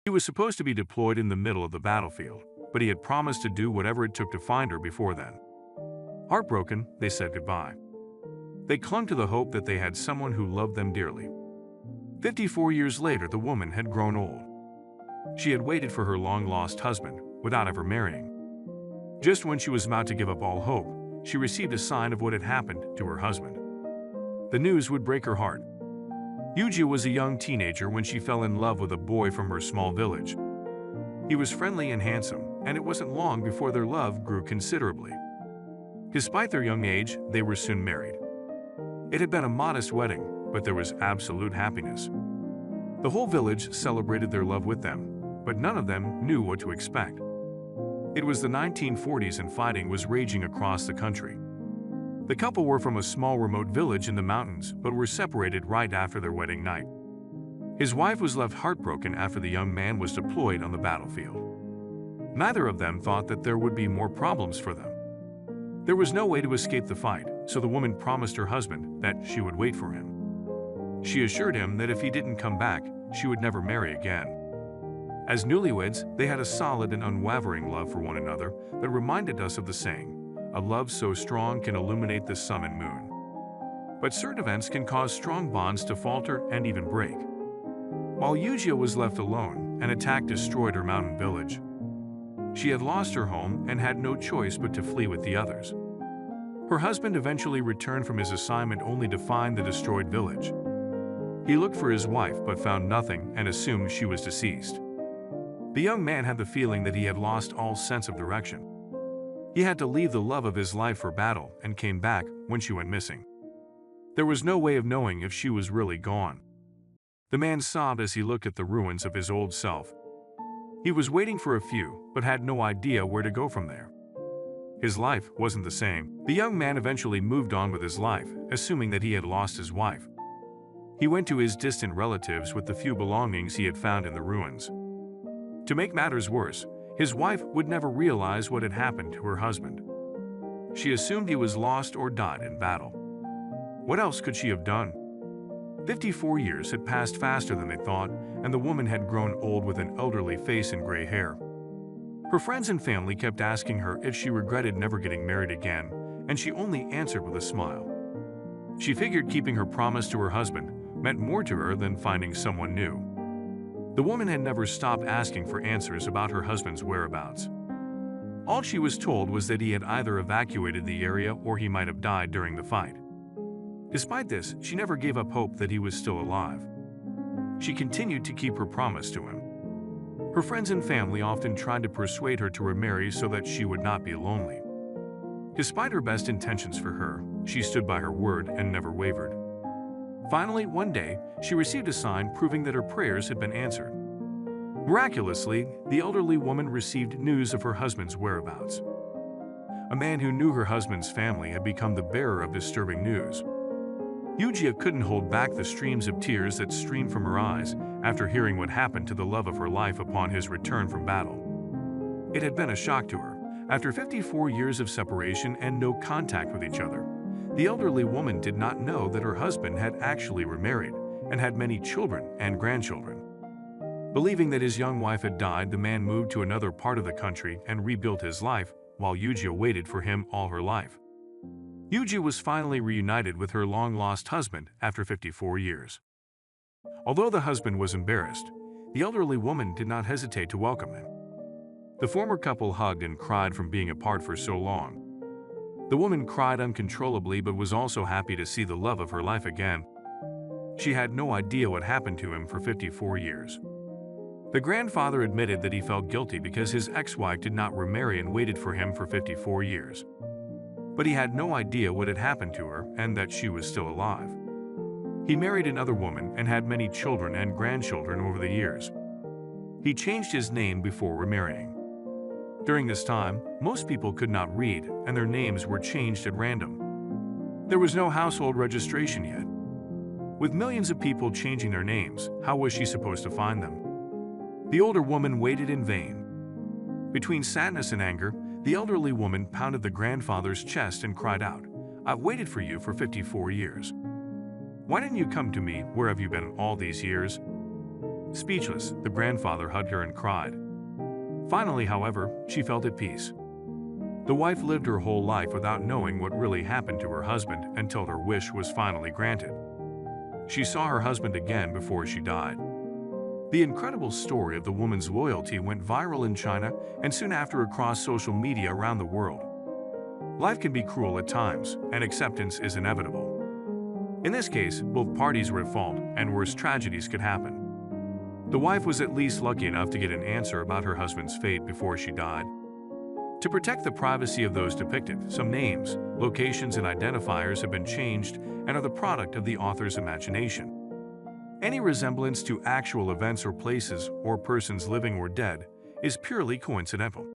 He was supposed to be deployed in the middle of the battlefield, but he had promised to do whatever it took to find her before then. Heartbroken, they said goodbye. They clung to the hope that they had someone who loved them dearly. 54 years later, the woman had grown old. She had waited for her long-lost husband without ever marrying. Just when she was about to give up all hope, she received a sign of what had happened to her husband. The news would break her heart. Yuji was a young teenager when she fell in love with a boy from her small village. He was friendly and handsome, and it wasn't long before their love grew considerably. Despite their young age, they were soon married. It had been a modest wedding, but there was absolute happiness. The whole village celebrated their love with them, but none of them knew what to expect. It was the 1940s and fighting was raging across the country. The couple were from a small remote village in the mountains, but were separated right after their wedding night. His wife was left heartbroken after the young man was deployed on the battlefield. Neither of them thought that there would be more problems for them. There was no way to escape the fight, so the woman promised her husband that she would wait for him. She assured him that if he didn't come back, she would never marry again. As newlyweds, they had a solid and unwavering love for one another that reminded us of the saying, "A love so strong can illuminate the sun and moon." But certain events can cause strong bonds to falter and even break. While Yuji was left alone, an attack destroyed her mountain village. She had lost her home and had no choice but to flee with the others. Her husband eventually returned from his assignment only to find the destroyed village. He looked for his wife but found nothing and assumed she was deceased. The young man had the feeling that he had lost all sense of direction. He had to leave the love of his life for battle and came back when she went missing. There was no way of knowing if she was really gone. The man sobbed as he looked at the ruins of his old self. He was waiting for a few, but had no idea where to go from there. His life wasn't the same. The young man eventually moved on with his life, assuming that he had lost his wife. He went to his distant relatives with the few belongings he had found in the ruins. To make matters worse, his wife would never realize what had happened to her husband. She assumed he was lost or died in battle. What else could she have done? 54 years had passed faster than they thought, and the woman had grown old with an elderly face and gray hair. Her friends and family kept asking her if she regretted never getting married again, and she only answered with a smile. She figured keeping her promise to her husband meant more to her than finding someone new. The woman had never stopped asking for answers about her husband's whereabouts. All she was told was that he had either evacuated the area or he might have died during the fight. Despite this, she never gave up hope that he was still alive. She continued to keep her promise to him. Her friends and family often tried to persuade her to remarry so that she would not be lonely. Despite her best intentions for her, she stood by her word and never wavered. Finally, one day, she received a sign proving that her prayers had been answered. Miraculously, the elderly woman received news of her husband's whereabouts. A man who knew her husband's family had become the bearer of disturbing news. Yuji couldn't hold back the streams of tears that streamed from her eyes after hearing what happened to the love of her life upon his return from battle. It had been a shock to her. After 54 years of separation and no contact with each other, the elderly woman did not know that her husband had actually remarried and had many children and grandchildren. Believing that his young wife had died, the man moved to another part of the country and rebuilt his life, while Yuji waited for him all her life. Yuji was finally reunited with her long-lost husband after 54 years. Although the husband was embarrassed, the elderly woman did not hesitate to welcome him. The former couple hugged and cried from being apart for so long. The woman cried uncontrollably but was also happy to see the love of her life again. She had no idea what happened to him for 54 years. The grandfather admitted that he felt guilty because his ex-wife did not remarry and waited for him for 54 years. But he had no idea what had happened to her and that she was still alive. He married another woman and had many children and grandchildren over the years. He changed his name before remarrying. During this time, most people could not read and their names were changed at random. There was no household registration yet. With millions of people changing their names, how was she supposed to find them? The older woman waited in vain. Between sadness and anger, the elderly woman pounded the grandfather's chest and cried out, "I've waited for you for 54 years. Why didn't you come to me? Where have you been all these years?" Speechless, the grandfather hugged her and cried. Finally, however, she felt at peace. The wife lived her whole life without knowing what really happened to her husband until her wish was finally granted. She saw her husband again before she died. The incredible story of the woman's loyalty went viral in China and soon after across social media around the world. Life can be cruel at times, and acceptance is inevitable. In this case, both parties were at fault, and worse tragedies could happen. The wife was at least lucky enough to get an answer about her husband's fate before she died. To protect the privacy of those depicted, some names, locations, and identifiers have been changed and are the product of the author's imagination. Any resemblance to actual events or places or persons living or dead is purely coincidental.